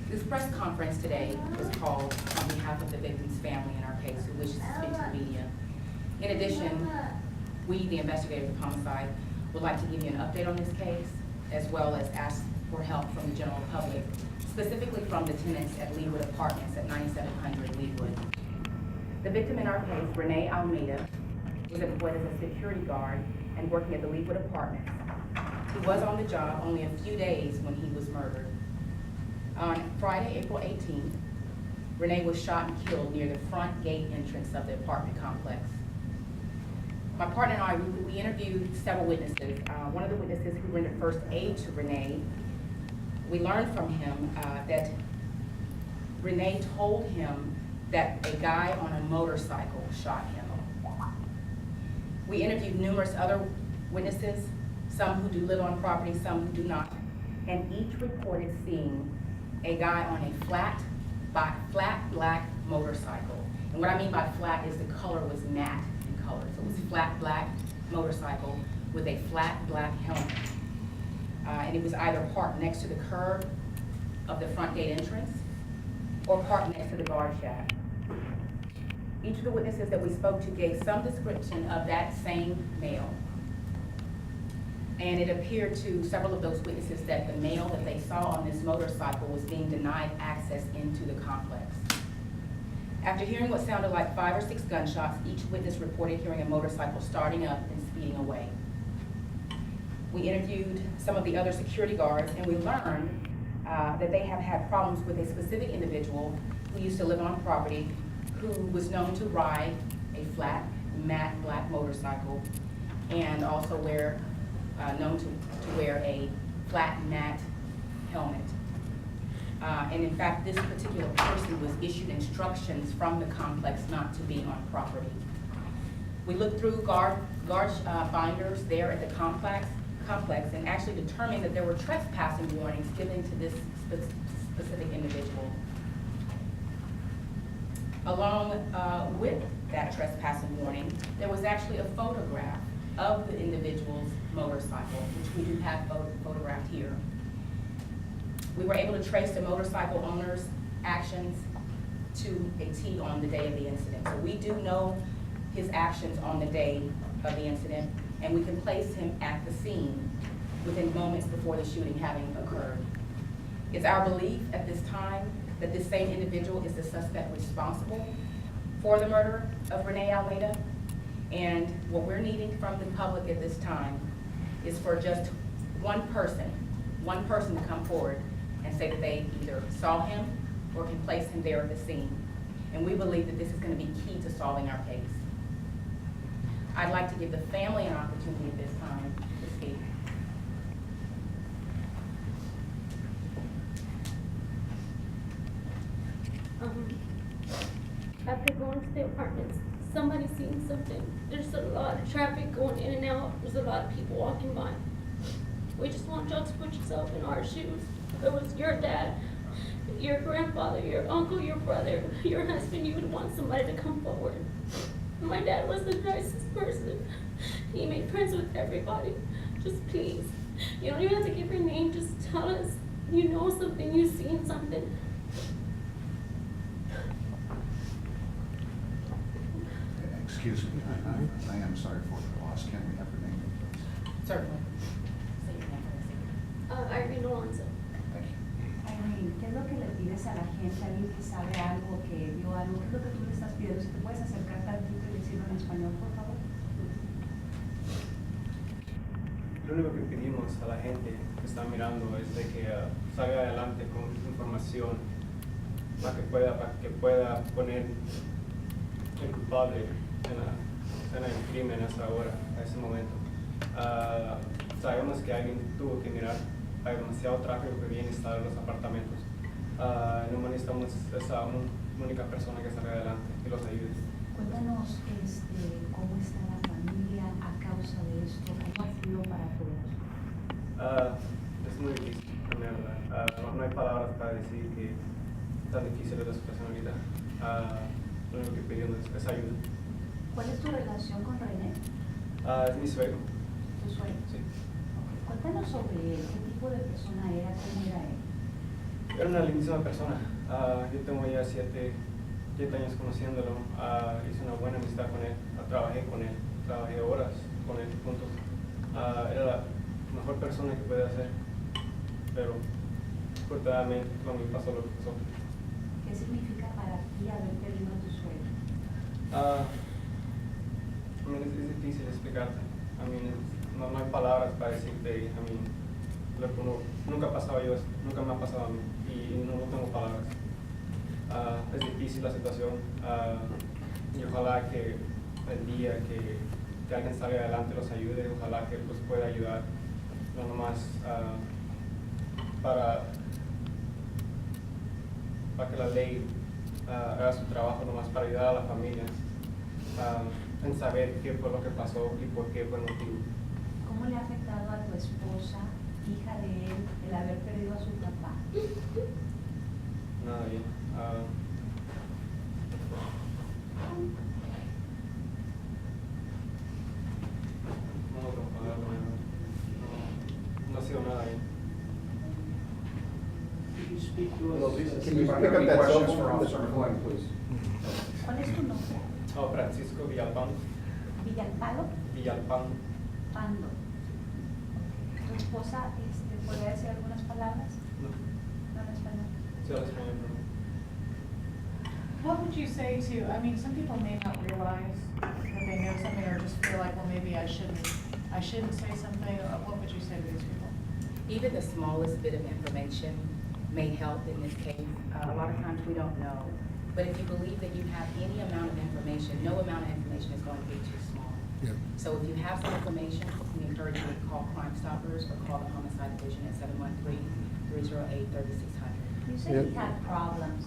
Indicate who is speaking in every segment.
Speaker 1: This press conference today was called on behalf of the victim's family in our case who wishes to speak to the media. In addition, we, the investigators of homicide, would like to give you an update on this case, as well as ask for help from the general public, specifically from the tenants at Leawood Apartments at 9700 Leawood. The victim in our case, Renee Almeida, was employed as a security guard and working at the Leawood Apartments. He was on the job only a few days when he was murdered. On Friday, April 18th, Renee was shot and killed near the front gate entrance of the apartment complex. My partner and I, we interviewed several witnesses. One of the witnesses who rendered first aid to Renee, we learned from him that Renee told him that a guy on a motorcycle shot him. We interviewed numerous other witnesses, some who do live on property, some who do not, and each reported seeing a guy on a flat black motorcycle. And what I mean by flat is the color was matte in color. So it was a flat black motorcycle with a flat black helmet. And it was either parked next to the curb of the front gate entrance or parked next to the guard shack. Each of the witnesses that we spoke to gave some description of that same male. And it appeared to several of those witnesses that the male that they saw on this motorcycle was being denied access into the complex. After hearing what sounded like 5 or 6 gunshots, each witness reported hearing a motorcycle starting up and speeding away. We interviewed some of the other security guards, and we learned that they have had problems with a specific individual who used to live on property, who was known to ride a flat, matte black motorcycle, and also known to wear a flat, matte helmet. And in fact, this particular person was issued instructions from the complex not to be on property. We looked through guard binders there at the complex and actually determined that there were trespassing warnings given to this specific individual. Along with that trespassing warning, there was actually a photograph of the individual's motorcycle, which we do have photographed here. We were able to trace the motorcycle owner's actions to a T on the day of the incident. So we do know his actions on the day of the incident, and we can place him at the scene within moments before the shooting having occurred. It's our belief at this time that this same individual is the suspect responsible for the murder of Renee Almeida. And what we're needing from the public at this time is for just one person to come forward and say that they either saw him or can place him there at the scene. And we believe that this is going to be key to solving our case. I'd like to give the family an opportunity at this time to speak.
Speaker 2: After going to the apartments, somebody seen something. There's a lot of traffic going in and out. There's a lot of people walking by. We just want y'all to put yourself in our shoes. If it was your dad, your grandfather, your uncle, your brother, your husband, you would want somebody to come forward. My dad was the nicest person. He made friends with everybody. Just please, you don't even have to give your name. Just tell us you know something, you've seen something.
Speaker 3: Excuse me, I am sorry for the loss. Can we have her name, please?
Speaker 1: Certainly. Say your name for the secret.
Speaker 2: Irene Alonso.
Speaker 3: Thank you.
Speaker 4: Irene, ¿qué es lo que le pides a la gente, alguien que sabe algo, que vio algo? ¿Qué es lo que tú le estás pidiendo? Si te puedes acercar tantito y decirlo en español, por favor.
Speaker 5: Lo único que pedimos a la gente que está mirando es de que salga adelante con información para que pueda poner el culpable en la escena del crimen a esa hora, a ese momento. Sabemos que alguien tuvo que mirar, hay demasiado tráfico que viene instalado en los apartamentos. No necesitamos esa única persona que salga adelante y los ayude.
Speaker 4: Cuéntanos cómo está la familia a causa de esto, cómo ha sido para todos.
Speaker 5: Es muy difícil, la verdad. No hay palabras para decir que tan difícil es la situación ahorita. Lo único que pedimos es ayuda.
Speaker 4: ¿Cuál es tu relación con René?
Speaker 5: Es mi suegro.
Speaker 4: ¿Tu suegro?
Speaker 5: Sí.
Speaker 4: Cuéntanos sobre él, qué tipo de persona era, cómo era él.
Speaker 5: Era una lindísima persona. Yo tengo ya 7 años conociéndolo. Hice una buena amistad con él. Trabajé con él. Trabajé horas con él juntos. Era la mejor persona que puede hacer. Pero, afortunadamente, conmigo pasó lo que pasó.
Speaker 4: ¿Qué significa para ti haber perdido a tu suegro?
Speaker 5: Es difícil explicarte. No hay palabras para decirte. Lo que nunca ha pasado yo, nunca me ha pasado a mí y no tengo palabras. Es difícil la situación y ojalá que el día que alguien salga adelante los ayude, ojalá que pues pueda ayudar, no nomás para que la ley haga su trabajo, nomás para ayudar a la familia en saber qué fue lo que pasó y por qué fue el motivo.
Speaker 4: ¿Cómo le ha afectado a tu esposa, hija de él, el haber perdido a su papá?
Speaker 5: Nada bien. No lo tengo palabras, no ha sido nada bien.
Speaker 6: Could you speak to
Speaker 3: Well,
Speaker 6: us?
Speaker 3: Lisa,
Speaker 7: Can you
Speaker 3: if I
Speaker 7: pick
Speaker 3: have
Speaker 7: up
Speaker 3: any
Speaker 7: that cell
Speaker 3: questions for
Speaker 7: phone,
Speaker 3: Officer
Speaker 7: Mr.
Speaker 3: McCoy,
Speaker 7: McCoy, please?
Speaker 4: ¿Cuál es tu nombre?
Speaker 5: Francisco Villalpán.
Speaker 4: Villalpalo
Speaker 5: Villalpán.
Speaker 4: Pando. ¿Tu esposa podría decir algunas palabras?
Speaker 5: No,
Speaker 4: No en español.
Speaker 5: sí habla español, no.
Speaker 8: What would you say to, I mean, some people may not realize that they know something or just feel like, well, maybe I shouldn't say something. What would you say to these people?
Speaker 1: Even the smallest bit of information may help in this case. A lot of times we don't know. But if you believe that you have any amount of information, no amount of information is going to be too small.
Speaker 7: Yeah.
Speaker 1: So if you have some information, we encourage you to call Crime Stoppers or call the Homicide Division at 713-308-3600.
Speaker 4: You said he had problems.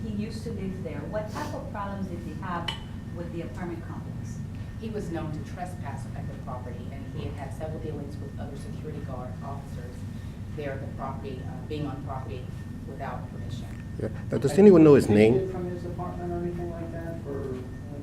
Speaker 4: He used to live there. What type of problems did he have with the apartment complex?
Speaker 1: He was known to trespass at the property, and he had had several dealings with other security guard officers there at the property, being on property without permission.
Speaker 7: Yeah. Does anyone know his
Speaker 6: Did he
Speaker 7: name?
Speaker 6: get from his apartment or anything like that for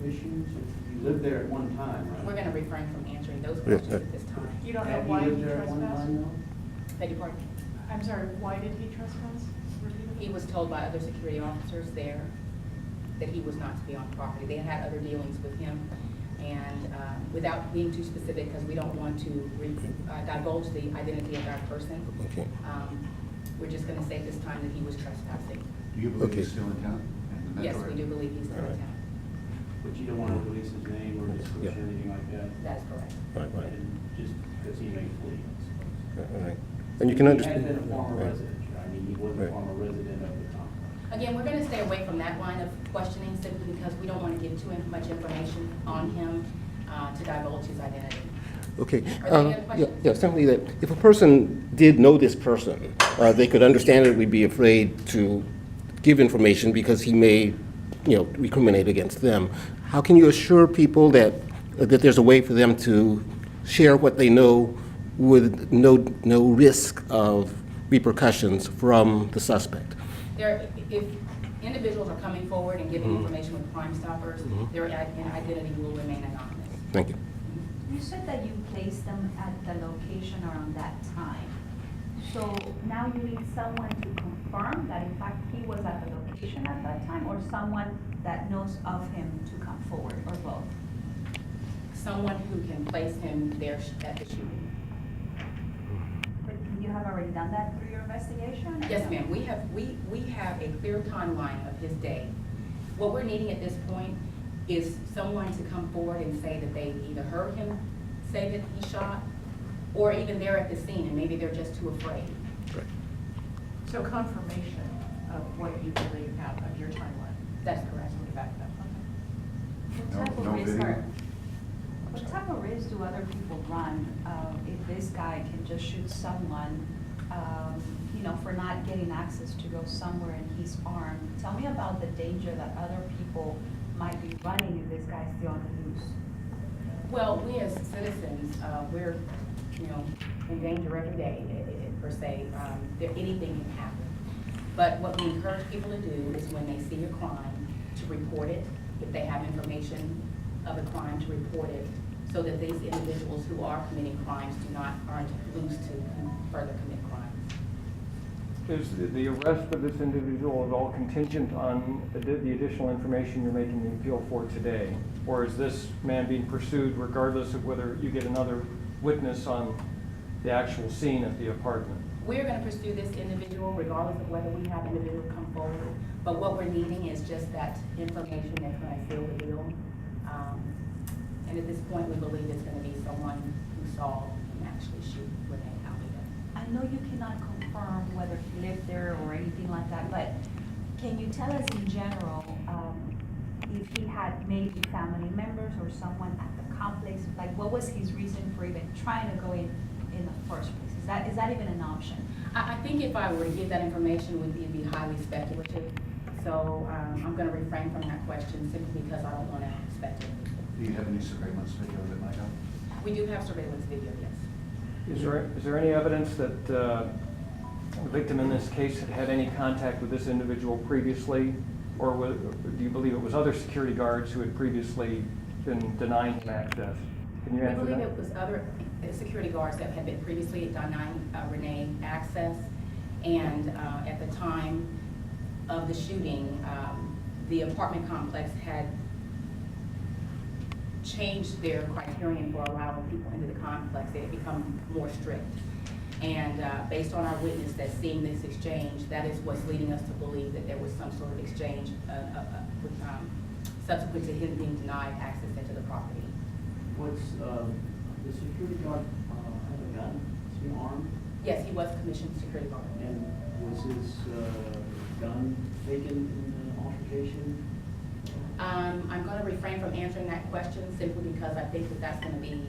Speaker 6: issues? You lived there at one time, right?
Speaker 1: We're going to refrain from answering those
Speaker 7: Yeah,
Speaker 1: questions at this time.
Speaker 8: You don't know
Speaker 6: Have
Speaker 8: why
Speaker 6: you
Speaker 8: he
Speaker 6: lived there at one
Speaker 8: trespassed?
Speaker 6: time, though?
Speaker 1: Beg your pardon?
Speaker 8: I'm sorry, why did he trespass? Repeatedly?
Speaker 1: He was told by other security officers there that he was not to be on property. They had had other dealings with him, and without being too specific, because we don't want to divulge the identity of that person,
Speaker 7: Okay.
Speaker 1: we're just going to say at this time that he was trespassing.
Speaker 3: Do you believe
Speaker 7: Okay.
Speaker 3: he's still in town? In the
Speaker 1: Yes,
Speaker 3: metro
Speaker 1: we
Speaker 3: area?
Speaker 1: do believe he's still in town.
Speaker 6: But you don't want to release his name or description,
Speaker 7: Yeah.
Speaker 6: anything like that?
Speaker 1: That is correct.
Speaker 7: Right.
Speaker 6: And just because he may flee, I suppose.
Speaker 7: All right. And you can understand.
Speaker 6: He had been a former
Speaker 7: Right.
Speaker 6: resident, right? I mean, he was a
Speaker 7: Right.
Speaker 6: former resident of the complex.
Speaker 1: Again, we're going to stay away from that line of questioning simply because we don't want to give too much information on him to divulge his identity.
Speaker 7: Okay.
Speaker 1: Are there any other questions?
Speaker 7: Yeah, simply that if a person did know this person, they could understand it, we'd be afraid to give information because he may, recriminate against them. How can you assure people that there's a way for them to share what they know with no risk of repercussions from the suspect?
Speaker 1: If individuals are coming forward and giving information with Crime Stoppers, their identity will remain anonymous.
Speaker 7: Thank you.
Speaker 4: You said that you placed them at the location around that time. So now you need someone to confirm that in fact he was at the location at that time, or someone that knows of him to come forward, or both?
Speaker 1: Someone who can place him there at the shooting.
Speaker 4: But you have already done that through your investigation? or
Speaker 1: Yes,
Speaker 4: no?
Speaker 1: ma'am, we have a clear timeline of his day. What we're needing at this point is someone to come forward and say that they either heard him say that he shot, or even they're at the scene and maybe they're just too afraid.
Speaker 7: Right.
Speaker 8: So confirmation of what you believe of your timeline.
Speaker 1: That's correct.
Speaker 8: That's what we backed up.
Speaker 4: What type
Speaker 3: No
Speaker 4: of risk
Speaker 3: video?
Speaker 4: what type of risk do other people run if this guy can just shoot someone, for not getting access to go somewhere and he's armed? Tell me about the danger that other people might be running if this guy's still on the loose.
Speaker 1: Well, we as citizens, we're, in danger every day, per se. Anything can happen. But what we encourage people to do is when they see a crime, to report it. If they have information of a crime, to report it so that these individuals who are committing crimes aren't loose to further commit crimes.
Speaker 9: Is the arrest of this individual at all contingent on the additional information you're making the appeal for today? Or is this man being pursued regardless of whether you get another witness on the actual scene at the apartment?
Speaker 1: We're going to pursue this individual regardless of whether we have individuals come forward. But what we're needing is just that information that's going to seal the deal. And at this point, we believe it's going to be someone who saw him actually shoot Renee Almeida.
Speaker 4: I know you cannot confirm whether he lived there or anything like that, but can you tell us in general, if he had maybe family members or someone at the complex? Like, what was his reason for even trying to go in the first place? Is that even an option?
Speaker 1: I think if I were to give that information, it would be highly speculative. So I'm going to refrain from that question simply because I don't want to speculate.
Speaker 3: Do you have any surveillance video that might help?
Speaker 1: We do have surveillance video, yes.
Speaker 9: Is there any evidence that the victim in this case had had any contact with this individual previously? Or do you believe it was other security guards who had previously been denying him access? Can you
Speaker 1: We
Speaker 9: answer
Speaker 1: believe
Speaker 9: that?
Speaker 1: it was other security guards that had been previously denying Renee access. And at the time of the shooting, the apartment complex had changed their criterion for allowing people into the complex. They had become more strict. And based on our witness that's seeing this exchange, that is what's leading us to believe that there was some sort of exchange subsequent to him being denied access into the property.
Speaker 6: What's, the security guard have a gun? Is he armed?
Speaker 1: Yes, he was commissioned security guard.
Speaker 6: And was his gun taken in the altercation?
Speaker 1: I'm going to refrain from answering that question simply because I think that that's going to be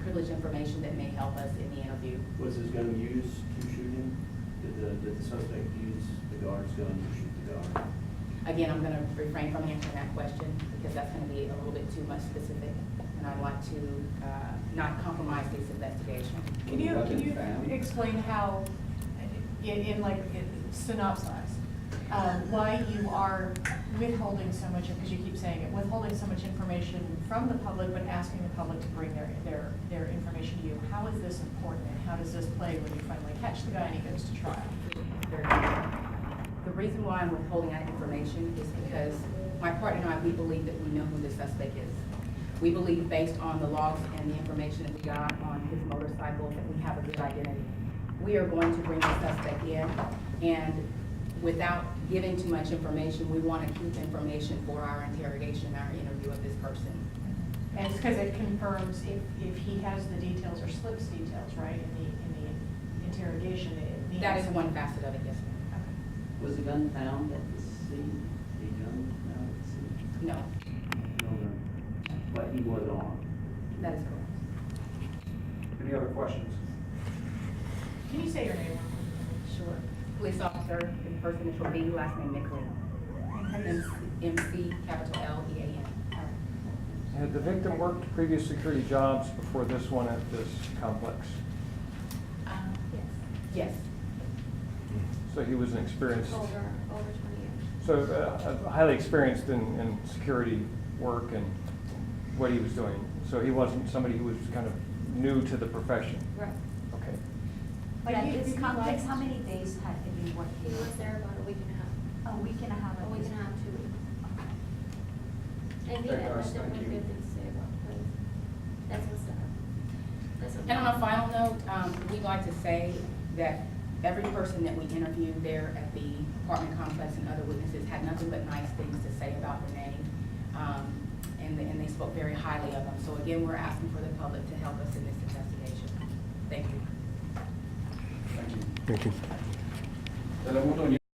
Speaker 1: privileged information that may help us in the interview.
Speaker 6: Was his gun used to shoot him? Did the suspect use the guard's gun to shoot the guard?
Speaker 1: Again, I'm going to refrain from answering that question because that's going to be a little bit too much specific, and I'd like to not compromise this investigation.
Speaker 8: Can you explain how, synopsize, why you are withholding so much, because you keep saying it, withholding so much information from the public, but asking the public to bring their information to you? How is this important, and how does this play when you finally catch the guy and he goes to trial?
Speaker 1: The reason why I'm withholding that information is because my partner and I, we believe that we know who the suspect is. We believe, based on the logs and the information that we got on his motorcycle, that we have a good identity. We are going to bring the suspect in, and without giving too much information, we want to keep information for our interrogation, our interview of this person.
Speaker 8: And it's because it confirms if he has the details or slips details, right, in the interrogation, it means.
Speaker 1: That is one facet of it, yes, ma'am.
Speaker 6: Was the gun found at the scene? The gun found at the scene?
Speaker 1: No,
Speaker 6: No, but he was armed.
Speaker 1: that is correct.
Speaker 3: Any other questions?
Speaker 8: Can you say your name?
Speaker 1: Sure. Police officer, first initial B, last name McLean. MC, capital L-E-A-N.
Speaker 9: Had the victim worked previous security jobs before this one at this complex?
Speaker 1: Yes.
Speaker 9: So he was an experienced,
Speaker 2: Over 20 years.
Speaker 9: so highly experienced in security work and what he was doing. So he wasn't somebody who was kind of new to the profession.
Speaker 2: Right.
Speaker 9: Okay.
Speaker 4: But
Speaker 8: Like
Speaker 4: at
Speaker 8: you-
Speaker 4: this
Speaker 8: you
Speaker 4: complex,
Speaker 8: like-
Speaker 4: how many days had he been working?
Speaker 2: He was there about a week and a half.
Speaker 4: A week and a half.
Speaker 2: A week and a half, 2 weeks. And he had nothing but good things to say about the place. That's what's up. That's what's
Speaker 1: And on a final note, we'd like to say that every person that we interviewed there at the apartment complex and other witnesses had nothing but nice things to say about Renee. And they spoke very highly of him. So again, we're asking for the public to help us in this investigation. Thank you.
Speaker 3: Thank you.
Speaker 7: Thank you.
Speaker 3: Telemundo